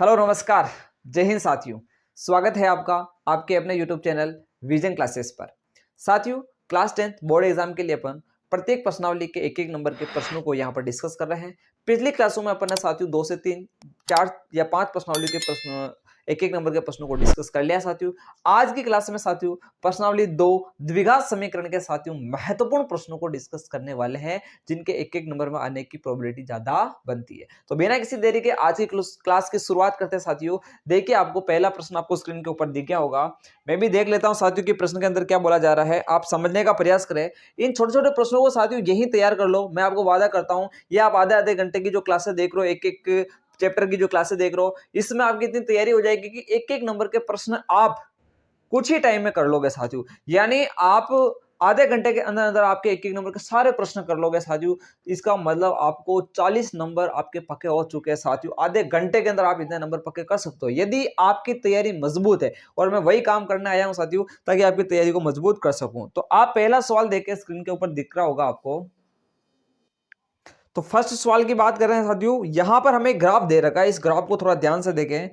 Hello नमस्कार। जय हिंद साथियों। स्वागत है आपका आपके अपने यूट्यूब चैनल विजन क्लासेस पर। साथियों, क्लास 10 बोर्ड एग्जाम के लिए अपन प्रत्येक प्रश्नावली के एक एक नंबर के प्रश्नों को यहाँ पर डिस्कस कर रहे हैं। पिछली क्लासों में अपन ने साथियों 2 से 3 4 या 5 प्रश्नावली के प्रश्न एक एक नंबर के प्रश्नों को डिस्कस कर लिया साथियों। आज की क्लास में साथियों प्रश्नावली 2 द्विघात समीकरण के साथियों महत्वपूर्ण प्रश्नों को डिस्कस करने वाले हैं, जिनके एक एक नंबर में आने की प्रोबेबिलिटी ज्यादा बनती है। तो बिना किसी देरी के आज की क्लास की शुरुआत करते हैं साथियों। देखिए, आपको पहला प्रश्न आपको स्क्रीन के ऊपर दिख गया होगा। मैं भी देख लेता हूं साथियों कि प्रश्न के अंदर क्या बोला जा रहा है। आप समझने का प्रयास करें। इन छोटे छोटे प्रश्नों को साथियों यही तैयार कर लो। मैं आपको वादा करता हूं, ये आप आधे आधे घंटे की जो क्लासेस देख रहे हो, एक एक चैप्टर की जो क्लासेस देख रहे हो, इसमें आपकी इतनी तैयारी हो जाएगी कि एक एक नंबर के प्रश्न आप कुछ ही टाइम में कर लोगे साथियों। यानी आप आधे घंटे के अंदर अंदर आपके एक एक नंबर के सारे प्रश्न कर लोगे साथियों। इसका मतलब आपको 40 नंबर आपके पक्के हो चुके हैं साथियों। आधे घंटे के अंदर आप इतने नंबर पक्के कर सकते हो यदि आपकी तैयारी मजबूत है। और मैं वही काम करने आया हूं साथियों, ताकि आपकी तैयारी को मजबूत कर सकूं। तो आप पहला सवाल देखें, स्क्रीन के ऊपर दिख रहा होगा आपको। तो फर्स्ट सवाल की बात कर रहे हैं साथियों। यहां पर हमें ग्राफ दे रखा है। इस ग्राफ को थोड़ा ध्यान से देखें।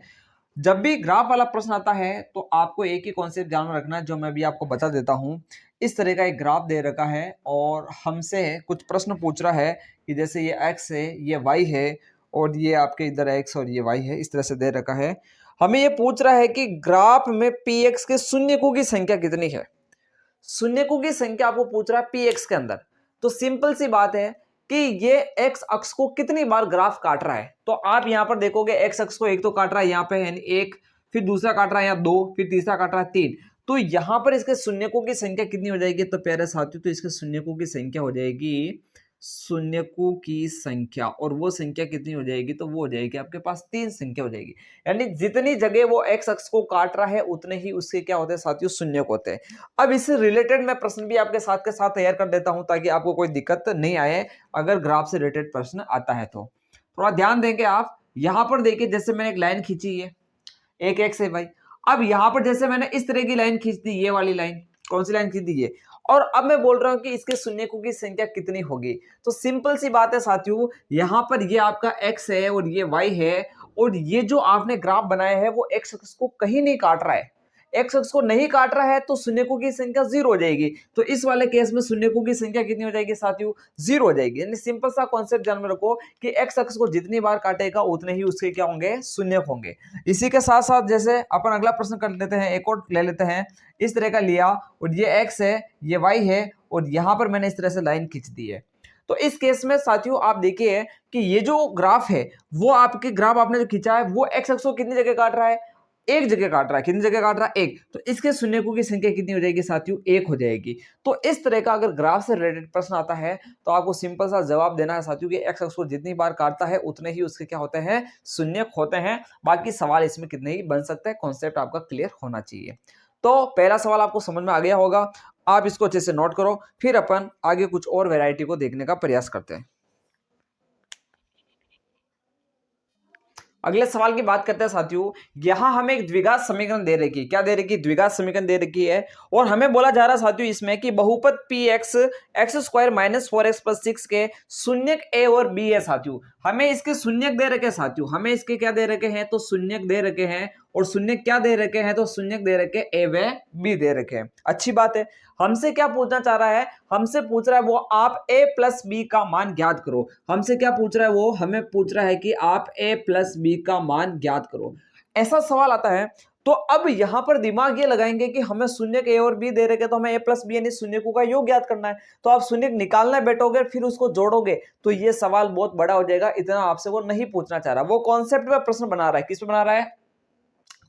जब भी ग्राफ वाला प्रश्न आता है तो आपको एक ही कॉन्सेप्ट ध्यान में रखना है, जो मैं भी आपको बता देता हूं। इस तरह का एक ग्राफ दे रखा है और हमसे कुछ प्रश्न पूछ रहा है कि जैसे ये x है, ये y है और ये आपके इधर x और ये y है। इस तरह से दे रखा है। हमें ये पूछ रहा है कि ग्राफ में px के शून्यकों की संख्या कितनी है। शून्यकों की संख्या आपको पूछ रहा है px के अंदर। तो सिंपल सी बात है कि ये x अक्ष को कितनी बार ग्राफ काट रहा है। तो आप यहां पर देखोगे x अक्ष को एक तो काट रहा है, यहां पे है एक, फिर दूसरा काट रहा है यहाँ 2, फिर तीसरा काट रहा है 3। तो यहां पर इसके शून्यकों की संख्या कितनी हो जाएगी तो प्यारे साथियों, तो इसके शून्यकों की संख्या हो जाएगी, शून्यकों की संख्या, और वो संख्या कितनी हो जाएगी तो वो हो जाएगी आपके पास 3 संख्या हो जाएगी। यानी जितनी जगह वो x अक्ष को काट रहा है उतने ही उसके क्या होते हैं साथियों, शून्यक होते हैं। अब इससे रिलेटेड मैं प्रश्न भी आपके साथ के साथ तैयार कर देता हूं, ताकि आपको कोई दिक्कत नहीं आए अगर ग्राफ से रिलेटेड प्रश्न आता है तो। थोड़ा ध्यान देंगे आप। यहां पर देखिए, जैसे मैंने एक लाइन खींची है, एक एक्स है भाई। अब यहां पर जैसे मैंने इस तरह की लाइन खींच दी, ये वाली लाइन, कौन सी लाइन खींच दी है, और अब मैं बोल रहा हूं कि इसके शून्यकों की संख्या कितनी होगी। तो सिंपल सी बात है साथियों, यहां पर ये आपका x है और ये y है, और ये जो आपने ग्राफ बनाया है वो x अक्ष को कहीं नहीं काट रहा है। x अक्ष को नहीं काट रहा है तो शून्यकों की संख्या 0 हो जाएगी। तो इस वाले केस में शून्यकों की संख्या कितनी हो जाएगी साथियों, 0 हो जाएगी। यानी सिंपल सा कॉन्सेप्ट ध्यान में रखो कि x अक्ष को जितनी बार काटेगा उतने ही उसके क्या होंगे, शून्यक होंगे। इसी के साथ साथ जैसे अपन अगला प्रश्न कर लेते हैं, एक और ले लेते हैं। इस तरह का लिया और ये x है, ये y है, और यहां पर मैंने इस तरह से लाइन खींच दी है। तो इस केस में साथियों आप देखिए कि ये जो ग्राफ है, वो आपके ग्राफ आपने जो खींचा है वो x अक्ष को कितनी जगह काट रहा है, एक जगह काट रहा है। कितनी जगह काट रहा है, एक। तो इसके शून्यकों की संख्या कितनी हो जाएगी साथियों, 1 हो जाएगी। तो इस तरह का अगर ग्राफ से रिलेटेड प्रश्न आता है तो आपको सिंपल सा जवाब देना है साथियों कि x अक्ष को जितनी बार काटता है उतने ही उसके क्या होते हैं, शून्यक होते हैं। बाकी सवाल इसमें कितने ही बन सकते हैं, कॉन्सेप्ट आपका क्लियर होना चाहिए। तो पहला सवाल आपको समझ में आ गया होगा। आप इसको अच्छे से नोट करो, फिर अपन आगे कुछ और वैरायटी को देखने का प्रयास करते हैं। अगले सवाल की बात करते हैं साथियों। यहां हमें एक द्विघात समीकरण दे रखी है। क्या दे रखी है, द्विघात समीकरण दे रखी है। और हमें बोला जा रहा है साथियों इसमें कि बहुपद P x x square minus 4x plus 6 के शून्यक ए और बी है साथियों। हमें इसके शून्यक दे रखे साथियों, हमें इसके क्या दे रखे हैं तो शून्यक दे रखे हैं। और शून्यक क्या दे रखे हैं तो शून्यक दे रखे ए व बी दे रखे हैं। अच्छी बात है। हमसे क्या पूछना चाह रहा है, हमसे पूछ रहा है वो आप a प्लस बी का मान ज्ञात करो। हमसे क्या पूछ रहा है वो, हमें पूछ रहा है कि आप a प्लस बी का मान ज्ञात करो। ऐसा सवाल आता है तो अब यहां पर दिमाग ये लगाएंगे कि हमें शून्यक a और b दे रखे, तो हमें a प्लस बी यानी शून्यकों का योग ज्ञात करना है। तो आप शून्यक निकालना बैठोगे, फिर उसको जोड़ोगे, तो ये सवाल बहुत बड़ा हो जाएगा। इतना आपसे वो नहीं पूछना चाह रहा। वो कॉन्सेप्ट पे प्रश्न बना रहा है। किस पे बना रहा है,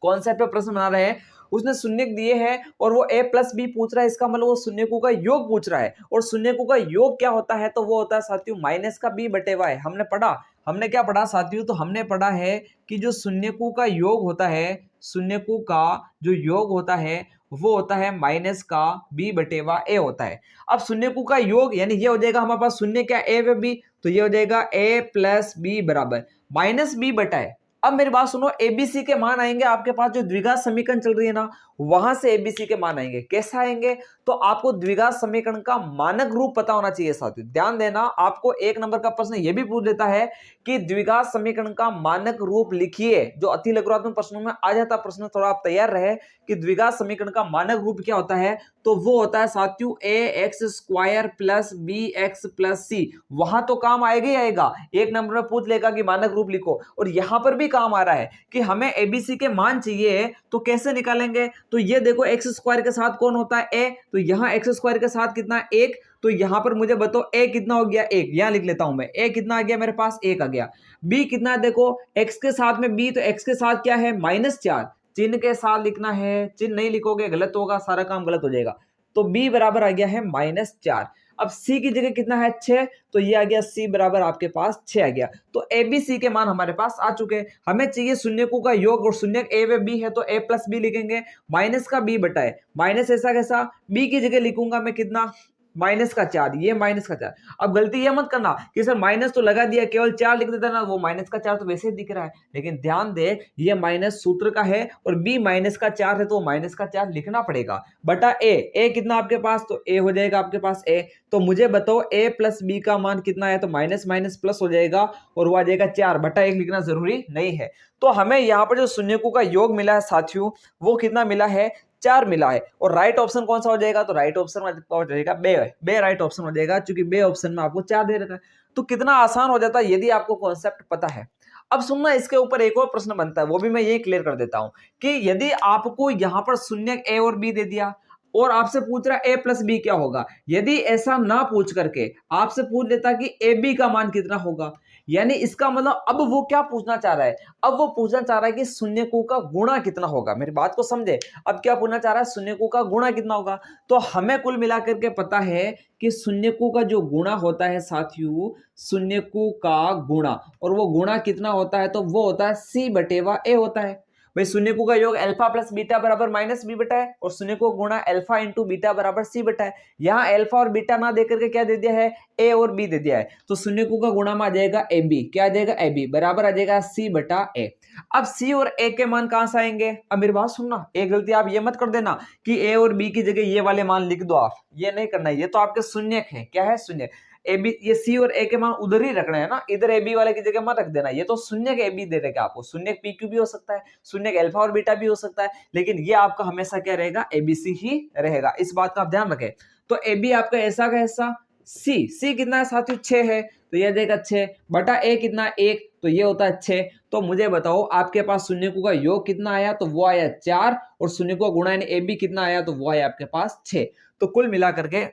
कॉन्सेप्ट पे प्रश्न बना रहे हैं। उसने शून्यक दिए हैं और वो a प्लस बी पूछ रहा है। इसका मतलब वो शून्यकों का योग पूछ रहा है। और शून्यकों का योग क्या होता है तो वो होता है साथियों माइनस का b बटे y। हमने पढ़ा, हमने क्या पढ़ा साथियों, तो हमने पढ़ा है कि जो शून्यकों का योग होता है, शून्यकों का जो योग होता है वो होता है माइनस का b बटे a होता है। अब शून्यकों का योग यानी ये हो जाएगा हमारे पास शून्य क्या a व b, तो ये हो जाएगा a प्लस बी बराबर माइनस b बटा है अब मेरी बात सुनो, एबीसी के मान आएंगे आपके पास, जो द्विघात समीकरण चल रही है ना, वहां से एबीसी के मान आएंगे। कैसे आएंगे? तो आपको द्विघात समीकरण का मानक रूप पता होना चाहिए साथियों। ध्यान देना, आपको एक नंबर का प्रश्न यह भी पूछ देता है कि द्विघात समीकरण का मानक रूप लिखिए। जो अति लघुत्तम प्रश्नों में आ जाता प्रश्न, थोड़ा आप तैयार रहे कि द्विघात समीकरण का मानक रूप क्या होता है। तो वो होता है साथियों ax² plus bx plus c। वहां तो काम आएगा ही आएगा, एक नंबर में पूछ लेगा कि मानक रूप लिखो, और यहां पर भी काम आ रहा है कि हमें एबीसी के मान चाहिए। तो कैसे निकालेंगे? तो ये देखो x² के साथ कौन होता है? a। तो यहां x² के साथ कितना? 1। तो यहां पर मुझे बताओ a कितना हो गया? 1। यहां लिख लेता हूं मैं, a कितना आ गया मेरे पास? 1 आ गया। b कितना है? देखो x के साथ में b, तो x के साथ क्या है? -4। चिन्ह के साथ लिखना है, चिन्ह नहीं लिखोगे गलत होगा, सारा काम गलत हो जाएगा। तो b बराबर आ गया है -4। अब c की जगह कितना है? 6। तो ये आ गया c बराबर आपके पास 6 आ गया। तो a b c के मान हमारे पास आ चुके हैं। हमें चाहिए शून्यकों का योग, और शून्यक a व b है तो a प्लस b लिखेंगे, माइनस का b बटाए माइनस। ऐसा कैसा? b की जगह लिखूंगा मैं कितना? -4। ये -4। अब गलती ये मत करना कि सर माइनस तो लगा दिया, केवल 4 लिख देता ना, वो -4 तो वैसे ही दिख रहा है। लेकिन ध्यान दे, ये माइनस सूत्र का है और b -4 है, तो -4 लिखना पड़ेगा बटा a कितना आपके पास? तो a हो जाएगा आपके पास a। तो मुझे बताओ a प्लस b का मान कितना है? तो माइनस माइनस प्लस हो जाएगा, और वो आ जाएगा 4 बटा 1। लिखना जरूरी नहीं है। तो हमें यहाँ पर जो शून्यकों का योग मिला है साथियों, वो कितना मिला है? 4 मिला है। और राइट ऑप्शन कौन सा हो जाएगा? तो राइट ऑप्शन हो जाएगा बे राइट ऑप्शन हो जाएगा, क्योंकि बे ऑप्शन में आपको 4 दे रखा है। तो कितना आसान हो जाता है यदि आपको कॉन्सेप्ट पता है। अब सुनना, इसके ऊपर एक और प्रश्न बनता है, वो भी मैं ये क्लियर कर देता हूं कि यदि आपको यहां पर शून्य a और b दे दिया, और आपसे पूछ रहा है a प्लस b क्या होगा। यदि ऐसा ना पूछ करके आपसे पूछ लेता कि ए बी का मान कितना होगा, यानी इसका मतलब अब वो क्या पूछना चाह रहा है? अब वो पूछना चाह रहा है कि शून्यकों का गुणा कितना होगा। मेरी बात को समझे, अब क्या पूछना चाह रहा है? शून्यकों का गुणा कितना होगा। तो हमें कुल मिलाकर के पता है कि शून्यकों का जो गुणा होता है साथियों, शून्यकों का गुणा, और वो गुणा कितना होता है? तो वो होता है c बटेवा a होता है। भाई शून्यकों का योग अल्फा प्लस बीटा बराबर माइनस बी बटा है, और शून्यकों का गुणा अल्फा इंटू बीटा बराबर सी बटा है। यहाँ अल्फा और बीटा ना देकर के क्या दे दिया है? ए और बी दे दिया है। तो शून्यकों का गुणा में आ जाएगा ए बी। क्या आ जाएगा? ए बी बराबर आ जाएगा सी बटा ए। अब सी और ए के मान कहां से आएंगे? अब मेरी बात सुनना, एक गलती आप ये मत कर देना कि ए और बी की जगह ये वाले मान लिख दो। आप ये नहीं करना, ये तो आपके शून्यक है। क्या है? शून्य। ए बी, ये सी और ए के मान उधर ही रखना है ना, इधर ए बी वाले की जगह मत रख देना। ये तो शून्य के ए बी दे देगा आपको। शून्य पी क्यू भी हो सकता है, शून्य अल्फा और बीटा भी हो सकता है, लेकिन ये आपका हमेशा क्या रहेगा? एबीसी ही रहेगा। इस बात का आप ध्यान रखें। तो ए बी आपका ऐसा का ऐसा, सी कितना है साथियों? 6 है, तो ये देगा 6 बटा ए कितना? 1, तो ये होता है 6। तो मुझे बताओ आपके पास शून्यकों का योग कितना आया? तो वो आया 4, और शून्यकों का गुणा यानी ए बी कितना आया? तो वो आया आपके पास 6। तो कुल मिलाकर के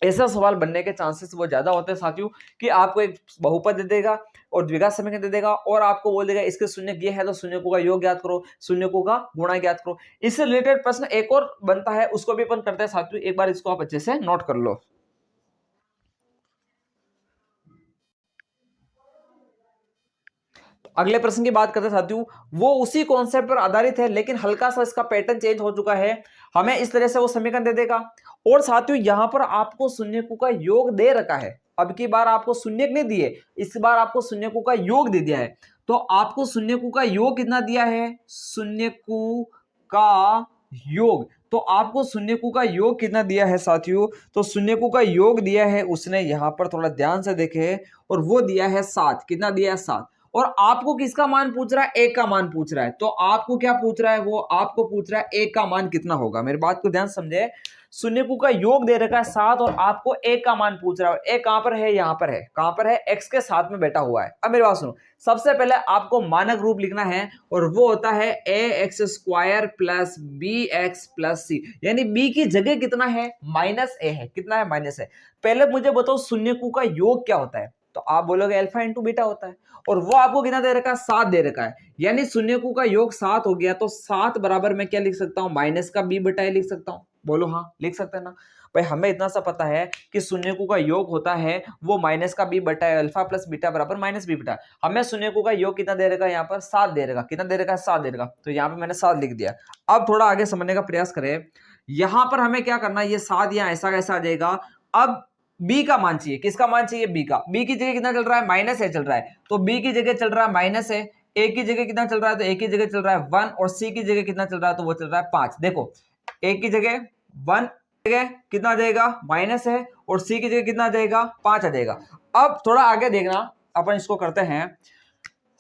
ऐसा सवाल बनने के चांसेस वो ज्यादा होते हैं साथियों कि आपको एक बहुपद दे देगा और द्विघात समीकरण दे देगा, और आपको बोल देगा इसके शून्य ये है तो शून्यकों का योग ज्ञात करो, शून्यकों का गुणा ज्ञात करो। इससे रिलेटेड प्रश्न एक और बनता है, उसको भी अपन करते हैं साथियों। एक बार इसको आप अच्छे से नोट कर लो। अगले प्रश्न की बात करते हैं साथियों, वो उसी कॉन्सेप्ट पर आधारित है, लेकिन हल्का सा इसका पैटर्न चेंज हो चुका है। हमें इस तरह से वो समीकरण दे देगा, और साथियों यहां पर आपको शून्यकों का योग दे रखा है। अब की बार आपको शून्यक नहीं दिए, इस बार आपको शून्यकों का योग दे दिया है। तो आपको शून्यकों का योग कितना दिया है? शून्यकों का योग, तो आपको शून्यकों का योग कितना दिया है साथियों? तो शून्यकों का योग दिया है उसने, यहां पर थोड़ा ध्यान से देखे, और वो दिया है 7। कितना दिया है? 7। और आपको किसका मान पूछ रहा है? ए का मान पूछ रहा है। तो आपको क्या पूछ रहा है? वो आपको पूछ रहा है ए का मान कितना होगा। मेरी बात को ध्यान समझे, शून्यकों का योग दे रखा है 7, और आपको ए का मान पूछ रहा है। ए कहां पर है? यहां पर है। कहां पर है? एक्स के साथ में बैठा हुआ है। अब मेरी बात सुनो, सबसे पहले आपको मानक रूप लिखना है, और वो होता है ax² plus bx plus c, यानी b की जगह कितना है? -a है। कितना है? -a। पहले मुझे बताओ शून्यकों का योग क्या होता है? तो आप बोलोगे अल्फा इंटू बीटा होता है, और वो आपको कितना दे रखा है? 7 दे रखा है, यानी शून्यकों का योग 7 हो गया। तो 7 बराबर मैं क्या लिख सकता हूं? माइनस का b बटा a लिख सकता हूं। बोलो हाँ, लिख सकते हैं ना भाई। हमें इतना सा पता है कि शून्यकों का योग होता है वो माइनस का b बटा अल्फा प्लस बीटा बराबर माइनस b बटा। हमें शून्यकों का योग कितना दे रखा है? यहाँ पर 7 दे रखा। कितना दे रखा है? 7 दे रखा। तो यहाँ पे मैंने 7 लिख दिया। अब थोड़ा आगे समझने का प्रयास करें। यहां पर हमें क्या करना है? ये 7 यहाँ ऐसा कैसा आ जाएगा। अब b का मान चाहिए। किसका मान चाहिए? b का। b की जगह कितना चल रहा है? -a चल रहा है, तो b की जगह चल रहा है -a, ए की जगह कितना चल रहा है, तो ए की जगह चल रहा है 1, और सी की जगह कितना चल रहा है, तो वो चल रहा है 5। देखो ए की जगह 1, जगह कितना आ जाएगा माइनस है, और सी की जगह कितना आ जाएगा 5 आ जाएगा। अब थोड़ा आगे देखना, अपन इसको करते हैं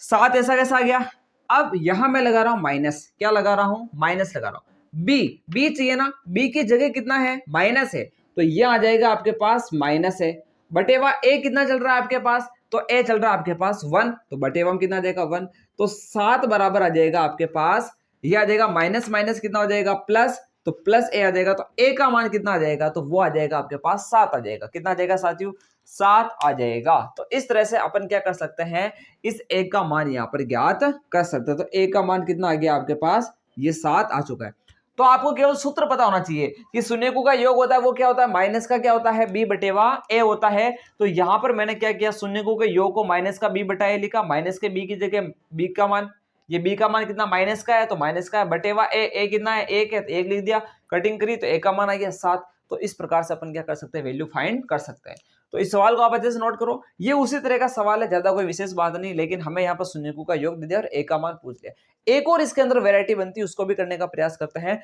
7 ऐसा कैसा आ गया। अब यहां मैं लगा रहा हूं माइनस, क्या लगा रहा हूं, माइनस लगा रहा हूं। बी चाहिए ना, बी की जगह कितना है माइनस है, तो ये आ जाएगा आपके पास माइनस है, बटेवा ए कितना चल रहा है आपके पास, तो ए चल रहा है आपके पास 1, तो बटेवा में कितना आ जाएगा 1, तो 7 बराबर आ जाएगा आपके पास, ये आ जाएगा माइनस माइनस कितना हो जाएगा प्लस, तो प्लस ए आ जाएगा, तो ए का मान कितना आ जाएगा, तो वो आ जाएगा आपके पास 7 आ जाएगा। कितना आ जाएगा साथियों, 7 आ जाएगा। तो इस तरह से अपन क्या कर सकते हैं, इस ए का मान यहां पर ज्ञात कर सकते हैं। तो ए का मान कितना आ गया आपके पास, ये 7 आ चुका है। तो आपको केवल सूत्र पता होना चाहिए कि शून्यकों का योग होता है वो क्या होता है, माइनस का क्या होता है, बी बटेवा ए होता है। तो यहां पर मैंने क्या किया, शून्यकों के योग को माइनस का बी बटा ए लिखा, माइनस के बी की जगह बी का मान, ये बी का मान कितना माइनस का है, तो माइनस का है, बटेवा ए कितना है 1 है, तो 1 लिख दिया, कटिंग करी तो ए का मान आ गया 7। तो इस प्रकार से अपन क्या कर सकते हैं, वैल्यू फाइंड कर सकते हैं। तो इस सवाल को आप अच्छे से नोट करो, ये उसी तरह का सवाल है, ज्यादा कोई विशेष बात नहीं, लेकिन हमें यहाँ पर शून्यकों का योग दे दिया और ए का मान पूछ लिया। एक और इसके अंदर वैरायटी बनती है, उसको भी करने का प्रयास करते हैं,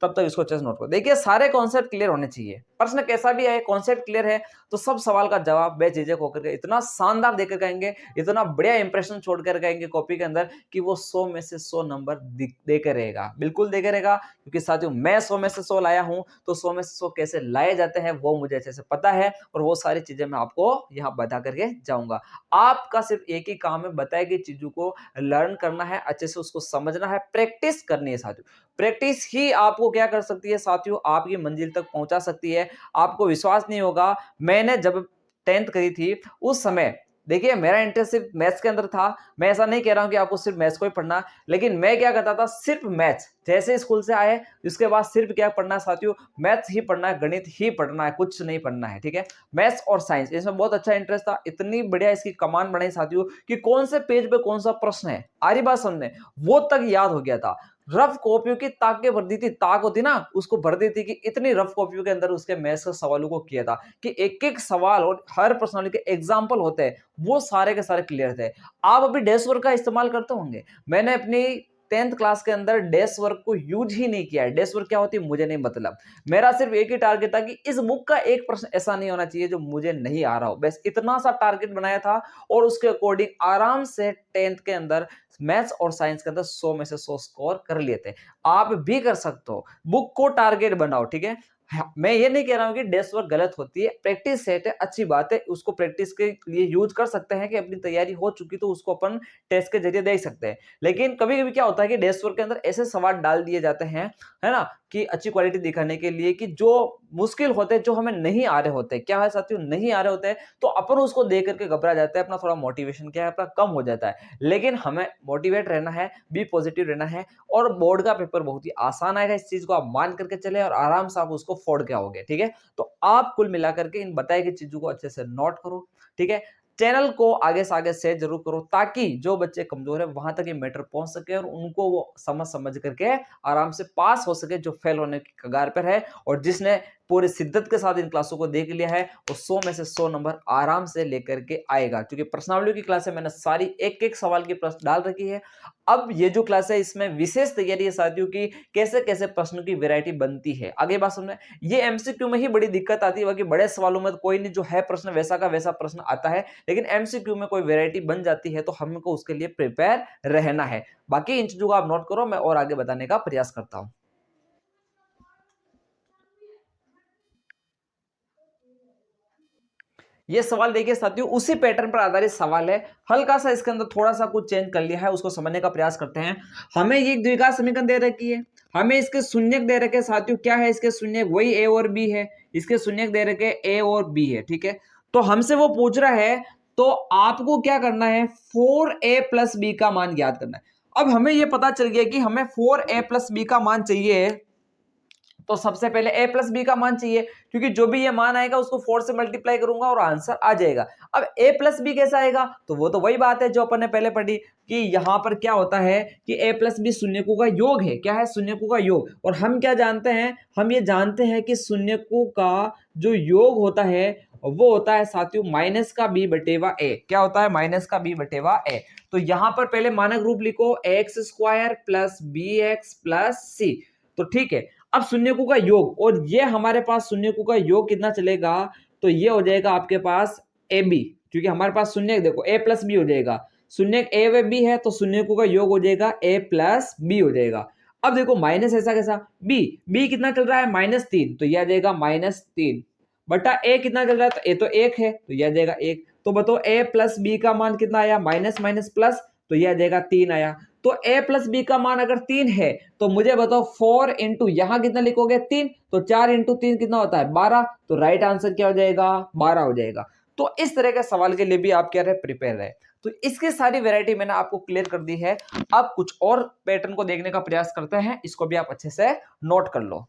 तब तक इसको अच्छे से नोट करो। देखिए सारे कॉन्सेप्ट क्लियर होने चाहिए, प्रश्न कैसा भी है कॉन्सेप्ट क्लियर है तो सब सवाल का जवाब बेझिझक होकर के इतना शानदार देकर कहेंगे, इतना बढ़िया इंप्रेशन छोड़कर कहेंगे कॉपी के अंदर कि वो 100 में से 100 नंबर देकर रहेगा, बिल्कुल देकर रहेगा। क्योंकि साथियों मैं 100 में से 100 लाया हूं, तो 100 में से 100 कैसे लाए जाते हैं वो मुझे अच्छे से पता है, और वो सारी चीजें मैं आपको यहाँ बता करके जाऊंगा। आपका सिर्फ एक ही काम है, बताई गई चीजों को लर्न करना है, अच्छे से उसको समझना है, प्रैक्टिस करनी है साथियों। प्रैक्टिस ही आपको क्या कर सकती है साथियों, आपकी मंजिल तक पहुंचा सकती है। आपको विश्वास नहीं होगा, मैंने जब 10th करी थी उस समय देखिए मेरा इंटरेस्ट सिर्फ मैथ्स के अंदर था। मैं ऐसा नहीं कह रहा हूं कि आपको सिर्फ मैथ्स को ही पढ़ना, लेकिन मैं क्या करता था, सिर्फ मैथ्स, जैसे स्कूल से आए उसके बाद सिर्फ क्या पढ़ना है साथियों, मैथ्स ही पढ़ना है, गणित ही पढ़ना है, कुछ नहीं पढ़ना है, ठीक है। मैथ्स और साइंस इसमें बहुत अच्छा इंटरेस्ट था, इतनी बढ़िया इसकी कमान बनाई साथियों कि कौन से पेज पे कौन सा प्रश्न है, आ रही बात समझने, वो तक याद हो गया था। रफ कॉपियों की ताक भर दी थी, ताक होती ना उसको भर दी थी, कि इतनी रफ कॉपियों के अंदर उसके मैथ्स के सवालों को किया था कि एक एक सवाल और हर पर्सनालिटी के एग्जाम्पल होते हैं, वो सारे के सारे क्लियर थे। आप अभी डेस्क वर्क का इस्तेमाल करते होंगे, मैंने अपनी 10th क्लास के अंदर डेस्क वर्क को यूज ही नहीं किया है। डेस्क वर्क क्या होती है मुझे नहीं मतलब, मेरा सिर्फ एक ही टारगेट था कि इस बुक का एक प्रश्न ऐसा नहीं होना चाहिए जो मुझे नहीं आ रहा हो, बस इतना सा टारगेट बनाया था, और उसके अकॉर्डिंग आराम से 10th के अंदर मैथ्स और साइंस के अंदर 100 में से 100 स्कोर कर लिए थे। आप भी कर सकते हो, बुक को टारगेट बनाओ, ठीक है। मैं ये नहीं कह रहा हूं कि डेस्क वर्क गलत होती है, प्रैक्टिस सेट है, अच्छी बात है, उसको प्रैक्टिस के लिए यूज कर सकते हैं कि अपनी तैयारी हो चुकी तो उसको अपन टेस्ट के जरिए देख सकते हैं। लेकिन कभी कभी क्या होता है कि डेस्क वर्क के अंदर ऐसे सवाल डाल दिए जाते हैं, है ना, कि अच्छी क्वालिटी दिखाने के लिए, कि जो मुश्किल होते हैं, जो हमें नहीं आ रहे होते, क्या है साथियों, नहीं आ रहे होते हैं, तो अपन उसको देख करके घबरा जाता है, अपना थोड़ा मोटिवेशन क्या है अपना कम हो जाता है। लेकिन हमें मोटिवेट रहना है, बी पॉजिटिव रहना है, और बोर्ड का पेपर बहुत ही आसान आएगा, इस चीज को आप मान करके चले और आराम से आप उसको फोड़ के आओगे, ठीक है। तो आप कुल मिलाकर के इन बताई गई चीजों को अच्छे से नोट करो, ठीक है। चैनल को आगे से आगे शेयर जरूर करो, ताकि जो बच्चे कमजोर है वहां तक ये मैटर पहुंच सके और उनको वो समझ करके आराम से पास हो सके, जो फेल होने की कगार पर है। और जिसने पूरी शिद्दत के साथ इन क्लासों को देख लिया है वो 100 में से 100 नंबर आराम से लेकर के आएगा, क्योंकि प्रश्नावली की क्लास है, मैंने सारी एक एक सवाल की प्रश्न डाल रखी है। अब ये जो क्लास है इसमें विशेष तैयारी है साथियों की, कैसे कैसे प्रश्नों की वैरायटी बनती है, आगे बात समझ में। ये एमसीक्यू में ही बड़ी दिक्कत आती है, बाकी बड़े सवालों में कोई नहीं, जो है प्रश्न वैसा का वैसा प्रश्न आता है, लेकिन एमसीक्यू में कोई वैरायटी बन जाती है तो हमको उसके लिए प्रिपेयर रहना है। बाकी इन चीजों को आप नोट करो, मैं और आगे बताने का प्रयास करता हूं। ये सवाल देखिए साथियों, उसी पैटर्न पर आधारित सवाल है, हल्का सा इसके अंदर थोड़ा सा कुछ चेंज कर लिया है, उसको समझने का प्रयास करते हैं। हमें ये द्विघात समीकरण दे रखी है, हमें इसके शून्यक दे रखे साथियों, क्या है इसके शून्यक, वही ए और बी है, इसके शून्यक दे रखे ए और बी है, ठीक है। तो हमसे वो पूछ रहा है, तो आपको क्या करना है, 4a प्लस बी का मान ज्ञात करना है। अब हमें यह पता चल गया कि हमें 4a प्लस बी का मान चाहिए, तो सबसे पहले a प्लस बी का मान चाहिए, क्योंकि जो भी ये मान आएगा उसको 4 से मल्टीप्लाई करूंगा और आंसर आ जाएगा। अब a प्लस बी कैसा आएगा, तो वो तो वही बात है जो अपन ने पहले पढ़ी, कि यहां पर क्या होता है कि a प्लस बी शून्यकों का योग है, क्या है, शून्यकों का योग। और हम क्या जानते हैं, हम ये जानते हैं कि शून्यकों का जो योग होता है वो होता है साथियों माइनस का बी बटेवा ए। क्या होता है? माइनस का बी बटेवा ए। तो यहां पर पहले मानक रूप लिखो x square plus b x plus c. तो ठीक है, अब शून्यकों का योग, और ये हमारे पास शून्यकों का योग कितना चलेगा? तो ये हो जाएगा आपके पास ए बी, क्योंकि हमारे पास शून्य देखो ए प्लस बी हो जाएगा, शून्य ए व बी है तो शून्यकों का योग हो जाएगा ए प्लस बी हो जाएगा। अब देखो माइनस ऐसा कैसा, बी बी कितना चल रहा है? -3, तो यह आ जाएगा -3 बटा ए कितना चल रहा है? तो ए तो 1 है, तो यह आ जाएगा 1। तो बताओ ए प्लस बी का मान कितना आया? माइनस माइनस प्लस, तो यह आ जाएगा 3 आया। तो a प्लस बी का मान अगर 3 है तो मुझे बताओ 4 इंटू यहां कितना लिखोगे? 3, तो 4 इंटू 3 कितना होता है? 12। तो राइट आंसर क्या हो जाएगा? 12 हो जाएगा। तो इस तरह के सवाल के लिए भी आप क्या रहे? प्रिपेयर रहे। तो इसकी सारी वैरायटी मैंने आपको क्लियर कर दी है। अब कुछ और पैटर्न को देखने का प्रयास करते हैं, इसको भी आप अच्छे से नोट कर लो।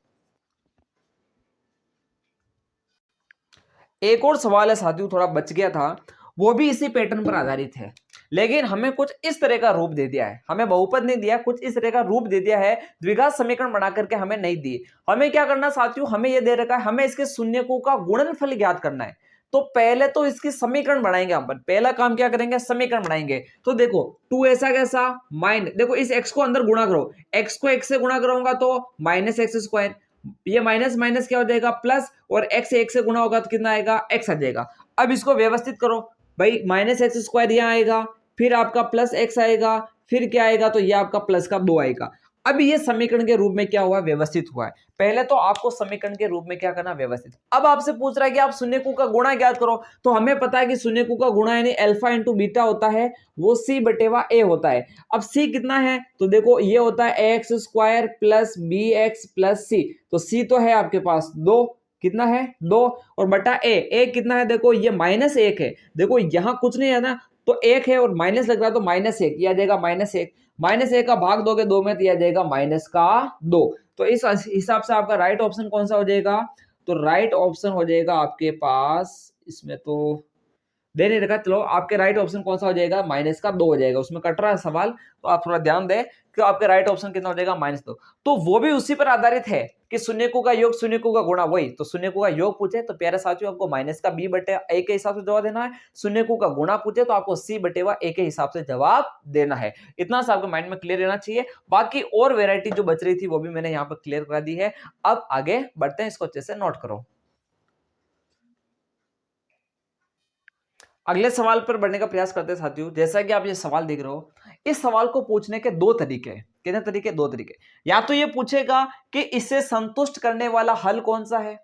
एक और सवाल है साथियों, थोड़ा बच गया था, वो भी इसी पैटर्न पर आधारित है, लेकिन हमें कुछ इस तरह का रूप दे दिया है। हमें बहुपद नहीं दिया, कुछ इस तरह का रूप दे दिया है, द्विघात समीकरण बना करके हमें नहीं दी। हमें क्या करना साथियों? हमें यह दे रखा है, हमें इसके शून्यकों का गुणनफल ज्ञात करना है। तो पहले तो इसकी समीकरण बनाएंगे हम, पहला काम क्या करेंगे? समीकरण बनाएंगे। तो देखो 2 ऐसा कैसा माइन, देखो इस x को अंदर गुणा करो, x को x से गुणा करूंगा तो -x², ये माइनस माइनस क्या हो जाएगा? प्लस, और x से 1 से गुणा होगा तो कितना आएगा? x आ जाएगा। अब इसको व्यवस्थित करो भाई, -x² यहां आएगा, फिर आपका प्लस x आएगा, फिर क्या आएगा? तो ये आपका प्लस का 2 आएगा। अब ये समीकरण के रूप में क्या हुआ? व्यवस्थित हुआ है। पहले तो आपको समीकरण के रूप में क्या करना? व्यवस्थित। अब आपसे पूछ रहा है कि आप शून्यकों का गुणा ज्ञात करो, तो हमें पता है कि शून्यकों का गुणा यानी अल्फा इंटू बीटा होता है, वो c बटेवा a होता है। अब c कितना है? तो देखो ये होता है x² plus b x plus c. तो c तो है आपके पास 2, कितना है? 2, और बटा a कितना है? देखो ये -1 है, देखो यहां कुछ नहीं है ना, तो 1 है और माइनस लग रहा है तो -1, यह आ जाएगा -1, -1 का भाग दोगे 2 में तो यह आ जाएगा -2। तो इस हिसाब से आपका राइट ऑप्शन कौन सा हो जाएगा? तो राइट ऑप्शन हो जाएगा आपके पास, इसमें तो दे नहीं रखा, चलो आपके राइट ऑप्शन कौन सा हो जाएगा? -2 हो जाएगा। उसमें कट रहा है सवाल, तो आप थोड़ा ध्यान दें कि आपके राइट ऑप्शन कितना हो जाएगा? -2। तो वो भी उसी पर आधारित है कि शून्यकों का योग शून्यकों का गुणा, वही तो शून्यकों का योग पूछे तो प्यारे साथियों आपको माइनस का b बटे a के हिसाब से जवाब देना है, शून्यकों का गुणा पूछे तो आपको c बटेवा a के हिसाब से जवाब देना है। इतना सा आपके माइंड में क्लियर रहना चाहिए। बाकी और वेरायटी जो बच रही थी वो भी मैंने यहाँ पर क्लियर करा दी है। अब आगे बढ़ते हैं, इसको अच्छे से नोट करो। अगले सवाल पर बढ़ने का प्रयास करते हैं साथियों। जैसा कि आप ये सवाल देख रहे हो, इस सवाल को पूछने के 2 तरीके हैं। कितने तरीके? 2 तरीके। या तो ये पूछेगा कि इसे संतुष्ट करने वाला हल कौन सा है,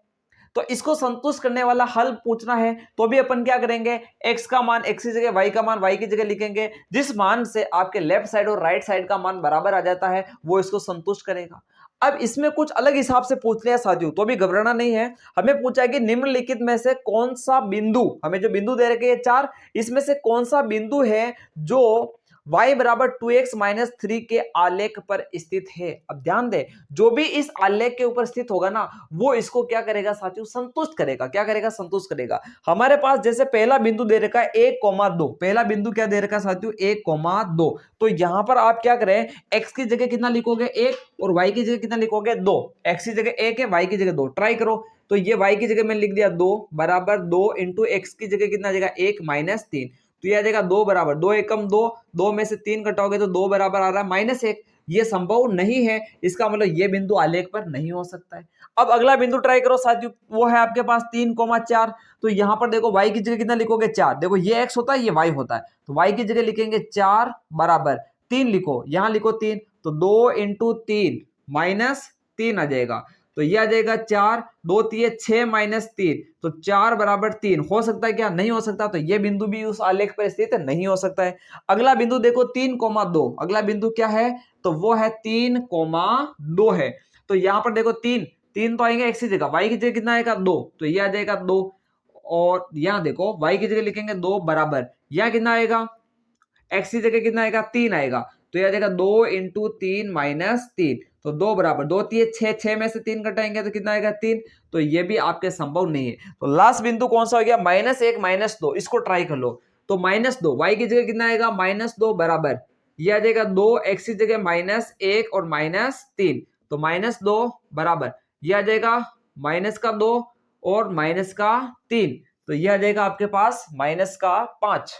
तो इसको संतुष्ट करने वाला हल पूछना है तो भी अपन क्या करेंगे? x का मान x की जगह, y का मान y की जगह लिखेंगे। जिस मान से आपके लेफ्ट साइड और राइट साइड का मान बराबर आ जाता है वो इसको संतुष्ट करेगा। अब इसमें कुछ अलग हिसाब से पूछ लिया साथियों, तो भी घबराना नहीं है। हमें पूछा है कि निम्नलिखित में से कौन सा बिंदु, हमें जो बिंदु दे रखे हैं 4, इसमें से कौन सा बिंदु है जो y बराबर 2x-3 के आलेख पर स्थित है। अब ध्यान दे, जो भी इस आलेख के ऊपर स्थित होगा ना, वो इसको क्या करेगा साथियों? संतुष्ट करेगा। क्या करेगा? संतुष्ट करेगा। हमारे पास जैसे पहला बिंदु दे रखा है 1,2, पहला बिंदु क्या दे रखा है साथियों? 1,2। तो यहां पर आप क्या करें? x की जगह कितना लिखोगे? 1, और y की जगह कितना लिखोगे? 2। x की जगह 1 है, y की जगह 2। ट्राई करो। तो ये y की जगह मैंने लिख दिया 2 बराबर 2 इंटू x की जगह कितना आ जाएगा? 1-3। तो ये आ जाएगा 2 बराबर 2 एकम 2, 2 में से 3 घटाओगे तो 2 बराबर आ रहा है -1। ये संभव नहीं है, इसका मतलब ये बिंदु आलेख पर नहीं हो सकता है। अब अगला बिंदु ट्राई करो साथियों, वो है आपके पास 3,4। तो यहां पर देखो y की जगह कितना लिखोगे? 4। देखो ये x होता है, ये y होता है, तो y की जगह लिखेंगे 4 बराबर 3 लिखो, यहां लिखो 3, तो 2 इंटू 3 -3 आ जाएगा। तो ये आ जाएगा 4, 2 3 6 -3, तो 4 बराबर 3 हो सकता है क्या? नहीं हो सकता। तो ये बिंदु भी उस आलेख पर स्थित नहीं हो सकता है। अगला बिंदु देखो 3,2, अगला बिंदु क्या है? तो वो है 3,2 है। तो यहां पर देखो 3 तो आएंगे x की जगह, y की जगह कितना आएगा? 2, तो ये आ जाएगा 2, और यहां देखो y की जगह लिखेंगे 2 बराबर, यहां कितना आएगा? x की जगह कितना आएगा? 3 आएगा। तो ये आ जाएगा 2 इंटू 3 -3, तो 2 बराबर 2 3 6, 6 में से 3 घटाएंगे तो कितना आएगा? 3। तो ये भी आपके संभव नहीं है। तो लास्ट बिंदु कौन सा हो गया? -1 -2, इसको ट्राई कर लो। तो -2, y की जगह कितना आएगा? -2 बराबर, ये आ जाएगा 2, x की जगह -1 और -3, तो -2 बराबर, ये आ जाएगा -2 और -3। तो ये आ जाएगा आपके पास -5।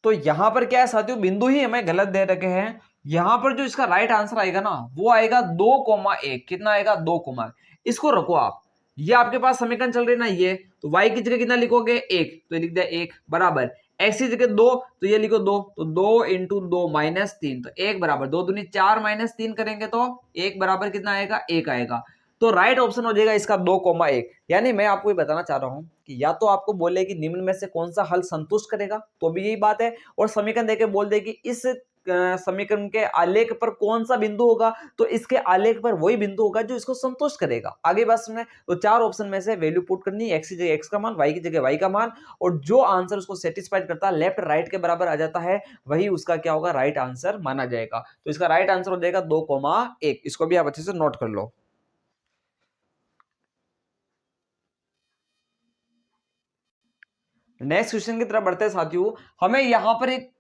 तो यहां पर क्या है साथियों, बिंदु ही हमें गलत दे रखे हैं। यहां पर जो इसका राइट आंसर आएगा ना वो आएगा 2,1। कितना आएगा 2, इसको रखो आप। ये आपके पास समीकरण चल रही है ना, ये तो y की जगह कितना लिखोगे 1, तो लिख दिया 1 बराबर x की जगह 2, तो ये लिखो 2, तो 2 इंटू 2 -3, तो 1 बराबर 2 दूनी 4 -3 करेंगे तो 1 बराबर कितना आएगा 1 आएगा। तो राइट ऑप्शन हो जाएगा इसका 2,1। यानी मैं आपको ये बताना चाह रहा हूं कि या तो आपको बोले कि निम्न में से कौन सा हल संतुष्ट करेगा, तो भी यही बात है, और समीकरण देके बोल दे कि इस समीकरण के आलेख पर कौन सा बिंदु होगा, तो इसके आलेख पर वही बिंदु होगा जो इसको संतुष्ट करेगा। आगे बात सुने, तो 4 ऑप्शन में से वैल्यू पुट करनी है, x की जगह x का मान, y की जगह y का मान, और जो आंसर उसको सेटिस्फाइड करता है, लेफ्ट राइट के बराबर आ जाता है, वही उसका क्या होगा राइट आंसर माना जाएगा। तो इसका राइट आंसर हो जाएगा 2,1। इसको भी आप अच्छे से नोट कर लो। नेक्स्ट क्वेश्चन की तरफ बढ़ते हैं साथियों। हमें यहां पर एक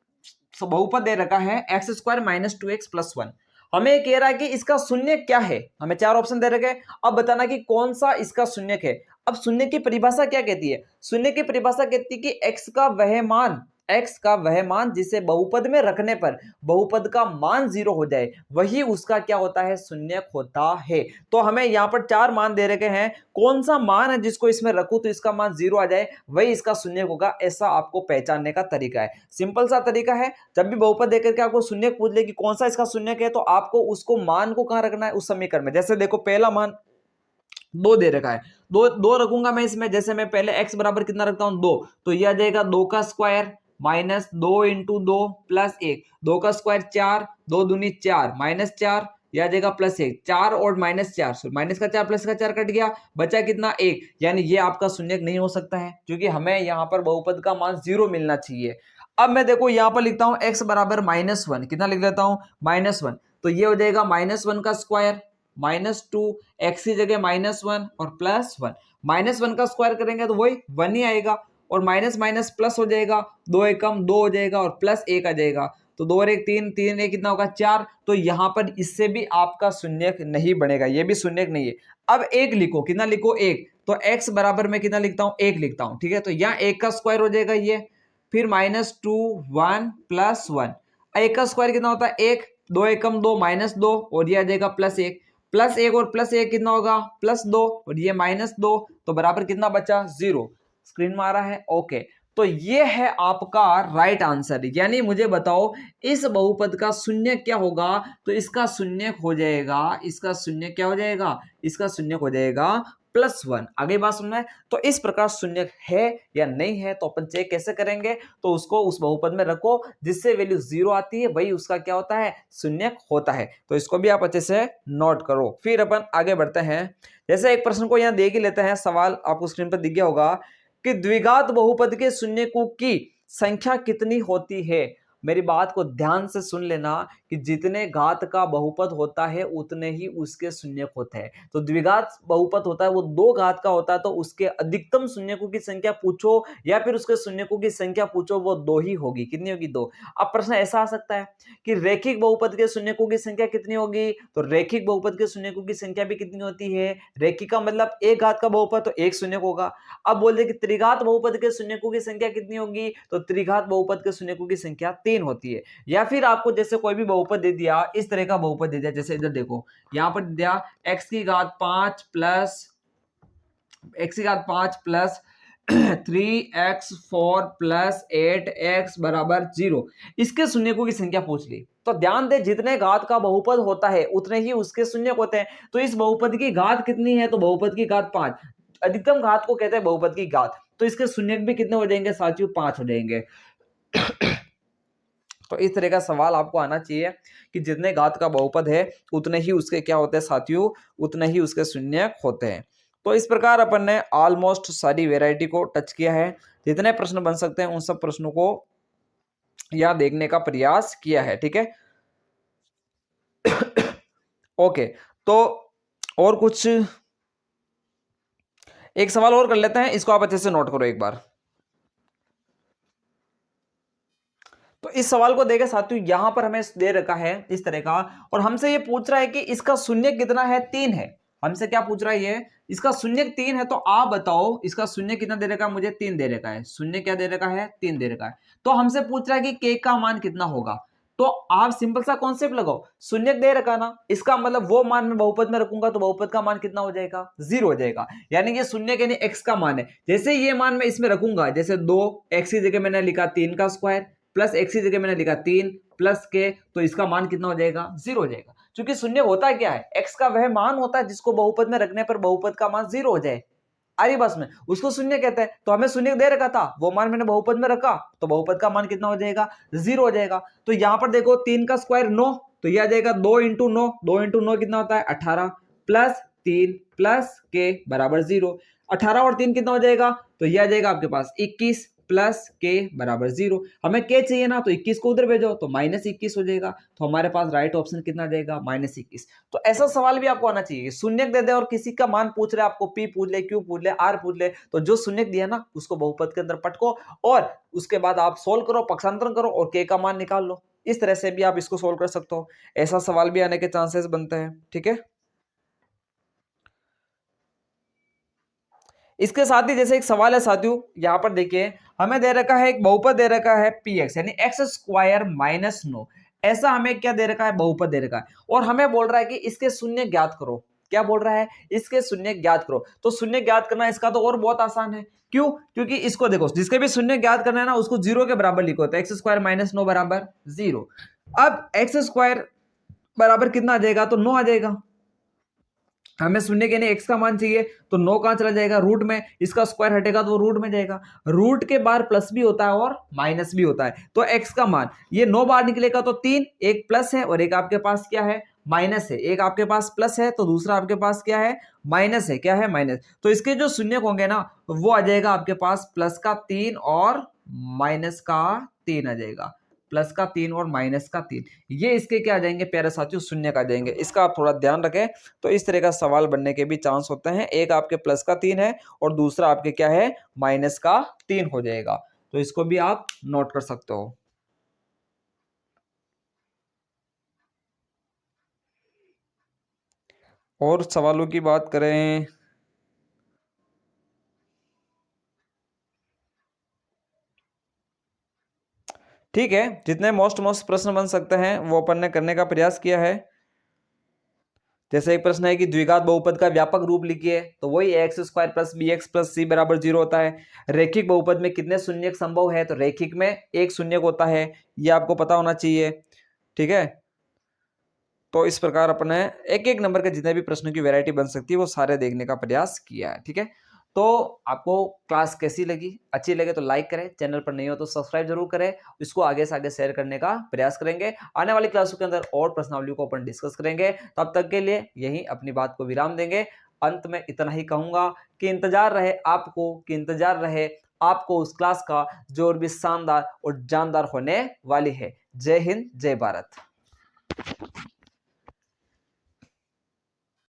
बहुपद दे रखा है x² - 2x + 1। हमें कह रहा है कि इसका शून्य क्या है। हमें 4 ऑप्शन दे रखे हैं, अब बताना कि कौन सा इसका शून्य है। अब शून्य की परिभाषा क्या कहती है? शून्य की परिभाषा कहती है कि x का वह मान जिसे बहुपद में रखने पर बहुपद का मान 0 हो जाए, वही उसका क्या होता है शून्य होता है। तो हमें यहाँ पर 4 मान दे रखे हैं, कौन सा मान है जिसको इसमें रखूं तो इसका मान 0 आ जाए, वही इसका शून्य होगा। ऐसा आपको पहचानने का तरीका है, सिंपल सा तरीका है। जब भी बहुपद देकर के आपको शून्य पूछ ले कि कौन सा इसका शून्य है, तो आपको उसको मान को कहां रखना है, उस समीकरण में। जैसे देखो पहला मान 2 दे रखा है, दो दो रखूंगा मैं इसमें। जैसे मैं पहले x बराबर कितना रखता हूं 2, तो यह आ जाएगा 2 का स्क्वायर -2 इंटू 2 प्लस 1, 2 का स्क्वायर 4, 2 दूनी 4 -4, यह आ जाएगा +1, 4 और -4, माइनस का 4 प्लस का 4 कट गया, बचा कितना 1। यानी ये आपका शून्य नहीं हो सकता है, क्योंकि हमें यहाँ पर बहुपद का मान 0 मिलना चाहिए। अब मैं देखो यहाँ पर लिखता हूँ x बराबर -1, कितना लिख लेता हूँ -1, तो ये हो जाएगा -1 का स्क्वायर -2, x की जगह -1 और +1, -1 का स्क्वायर करेंगे तो वही 1 ही आएगा, और माइनस माइनस प्लस हो जाएगा, 2 एकम 2 हो जाएगा और +1 आ जाएगा। तो 2 और 1 3, 3 1 कितना होगा 4। तो यहाँ पर इससे भी आपका शून्य नहीं बनेगा, ये भी शून्य नहीं है। अब 1 लिखो, कितना लिखो 1, तो x बराबर में कितना लिखता हूँ 1 लिखता हूँ, ठीक है। तो यहाँ 1 का स्क्वायर हो जाएगा ये, फिर -2 1 +1, 1 का स्क्वायर कितना होता है 1, 2 एकम 2 -2 और ये आ जाएगा +1, +1 और +1 कितना होगा +2 और ये -2, तो बराबर कितना बचा 0। स्क्रीन में आ रहा है, ओके। तो ये है आपका राइट आंसर। यानी मुझे बताओ इस बहुपद का शून्य क्या होगा, तो इसका शून्य हो जाएगा, इसका शून्य क्या हो जाएगा, इसका शून्य हो जाएगा +1। आगे बात सुनना है, तो इस प्रकार शून्य है या नहीं है, तो अपन चेक कैसे करेंगे, तो उसको उस बहुपद में रखो जिससे वैल्यू 0 आती है, वही उसका क्या होता है शून्य होता है। तो इसको भी आप अच्छे से नोट करो। फिर अपन आगे बढ़ते हैं। जैसे एक प्रश्न को यहाँ देख ही लेते हैं, सवाल आपको स्क्रीन पर दिख गया होगा कि द्विघात बहुपद के शून्यकों की संख्या कितनी होती है। मेरी बात को ध्यान से सुन लेना कि जितने घात का बहुपद होता है उतने ही उसके शून्यक होते हैं। तो द्विघात बहुपद होता है वो 2 घात का होता है, तो उसके अधिकतम शून्यकों की संख्या पूछो या फिर उसके शून्यकों की संख्या पूछो, वो 2 ही होगी। कितनी होगी 2। अब प्रश्न ऐसा आ सकता है कि रेखिक बहुपद के शून्यकों की संख्या कितनी होगी, तो रेखिक बहुपद के शून्यकों की संख्या भी कितनी होती है, रेखिक का मतलब 1 घात का बहुपद तो 1 शून्यक होगा। अब बोल दे कि त्रिघात बहुपद के शून्यकों की संख्या कितनी होगी, तो त्रिघात बहुपद के शून्यकों की संख्या 3 होती है। या फिर आपको जैसे कोई भी बहुपद दे दिया, इस तरह का बहुपद दे दिया, जैसे इधर देखो यहां पर दिया x की घात 5 प्लस 3x4 प्लस 8x बराबर 0, इसके शून्यकों की संख्या पूछ ली। तो ध्यान दे जितने घात का बहुपद होता है उतने ही उसके शून्यक होते हैं। तो इस बहुपद की घात कितनी है, तो बहुपद की घात 5, अधिकतम घात को कहते हैं बहुपद की घात, तो इसके शून्यक भी कितने हो जाएंगे साथियों 5 हो जाएंगे। तो इस तरह का सवाल आपको आना चाहिए कि जितने घात का बहुपद है उतने ही उसके क्या होते हैं साथियों, उतने ही उसके शून्यक होते हैं। तो इस प्रकार अपन ने ऑलमोस्ट सारी वैरायटी को टच किया है। जितने प्रश्न बन सकते हैं उन सब प्रश्नों को यहाँ देखने का प्रयास किया है, ठीक है। ओके, तो और कुछ एक सवाल और कर लेते हैं, इसको आप अच्छे से नोट करो एक बार। तो इस सवाल को देखे साथियों, यहां पर हमें दे रखा है इस तरह का, और हमसे ये पूछ रहा है कि इसका शून्य कितना है 3 है। हमसे क्या पूछ रहा है ये, इसका शून्य 3 है, तो आप बताओ इसका शून्य कितना दे रखा है, मुझे 3 दे रखा है, शून्य क्या दे रखा है, 3 दे रखा है। तो हमसे पूछ रहा है कि k का मान कितना होगा। तो आप सिंपल सा कॉन्सेप्ट लगाओ, शून्य दे रखा ना, इसका मतलब वो मान मैं बहुपद में रखूंगा तो बहुपद का मान कितना हो जाएगा, 0 हो जाएगा। यानी ये शून्य के नहीं x का मान है। जैसे ये मान मैं इसमें रखूंगा, जैसे 2 x की जगह मैंने लिखा 3 का स्क्वायर प्लस x की जगह मैंने लिखा 3 प्लस k, तो इसका मान कितना हो जाएगा, 0 हो जाएगा। क्योंकि शून्य होता क्या है, x का वह मान होता है जिसको बहुपद में रखने पर बहुपद का मान 0 हो जाए। अरे बस में उसको शून्य कहते हैं, तो हमें शून्य दे रखा था, वो मान मैंने बहुपद में रखा, तो बहुपद का मान कितना हो जाएगा, 0 हो जाएगा। तो यहां पर देखो 3 का स्क्वायर 9, तो यह आ जाएगा 2 इंटू 9, 2 इंटू 9 कितना होता है 18 प्लस 3 प्लस के बराबर 0। 18 और 3 कितना हो जाएगा, तो यह आ जाएगा आपके पास 21 प्लस के बराबर 0। हमें के चाहिए ना, तो 21 को उधर भेजो तो -21 हो जाएगा। तो हमारे पास राइट ऑप्शन कितना आ जाएगा, -21। तो ऐसा सवाल भी आपको आना चाहिए, शून्य दे दे और किसी का मान पूछ रहे, आपको पी पूछ ले, क्यू पूछ ले, आर पूछ ले, तो जो शून्य दिया ना उसको बहुपद के अंदर पटको और उसके बाद आप सोल्व करो, पक्षांतरण करो और के का मान निकाल लो। इस तरह से भी आप इसको सोल्व कर सकते हो, ऐसा सवाल भी आने के चांसेस बनते हैं। ठीक है, इसके साथ ही जैसे एक सवाल है साथियों, यहां पर देखिए हमें दे रखा है एक बहुपद दे रखा है px यानी x स्क्वायर माइनस 9, ऐसा हमें क्या दे रखा है, बहुपद दे रखा है और हमें बोल रहा है कि इसके शून्य ज्ञात करो। क्या बोल रहा है, इसके शून्य ज्ञात करो। तो शून्य ज्ञात करना इसका तो और बहुत आसान है, क्यों, क्योंकि इसको देखो जिसके भी शून्य ज्ञात करना है ना उसको 0 के बराबर लिखो, तो एक्स स्क्वायर माइनस 9 बराबर 0। अब एक्स स्क्वायर बराबर कितना आ जाएगा, तो 9 आ जाएगा। हमें शून्य के लिए x का मान चाहिए, तो 9 कहां चला जाएगा, रूट में, इसका स्क्वायर हटेगा तो वो रूट में जाएगा। रूट के बाहर प्लस भी होता है और माइनस भी होता है, तो x का मान ये 9 बाहर निकलेगा तो 3, एक प्लस है और एक आपके पास क्या है, माइनस है। एक आपके पास प्लस है तो दूसरा आपके पास क्या है, माइनस है। क्या है, माइनस। तो इसके जो शून्य होंगे ना वो आ जाएगा आपके पास प्लस का 3 और माइनस का 3 आ जाएगा, प्लस का 3 और माइनस का 3, ये इसके क्या आ जाएंगे प्यारे साथियों, शून्य का आ जाएंगे। इसका आप थोड़ा ध्यान रखें। तो इस तरह का सवाल बनने के भी चांस होते हैं, एक आपके प्लस का 3 है और दूसरा आपके क्या है, माइनस का 3 हो जाएगा। तो इसको भी आप नोट कर सकते हो। और सवालों की बात करें, ठीक है, जितने मोस्ट प्रश्न बन सकते हैं वो अपन ने करने का प्रयास किया है। जैसे एक प्रश्न है कि द्विघात बहुपद का व्यापक रूप लिखिए, तो वही x square plus b x plus c बराबर 0 होता है। रैखिक बहुपद में कितने शून्यक संभव है, तो रैखिक में एक शून्यक होता है, ये आपको पता होना चाहिए। ठीक है, तो इस प्रकार अपने एक एक नंबर के जितने भी प्रश्नों की वैरायटी बन सकती है वो सारे देखने का प्रयास किया है। ठीक है, तो आपको क्लास कैसी लगी, अच्छी लगे तो लाइक करें, चैनल पर नहीं हो तो सब्सक्राइब जरूर करें, इसको आगे से आगे शेयर करने का प्रयास करेंगे। आने वाली क्लासों के अंदर और प्रश्नावलियों को अपन डिस्कस करेंगे, तब तक के लिए यही अपनी बात को विराम देंगे। अंत में इतना ही कहूंगा कि इंतजार रहे आपको उस क्लास का जो और भी शानदार और जानदार होने वाली है। जय हिंद, जय भारत।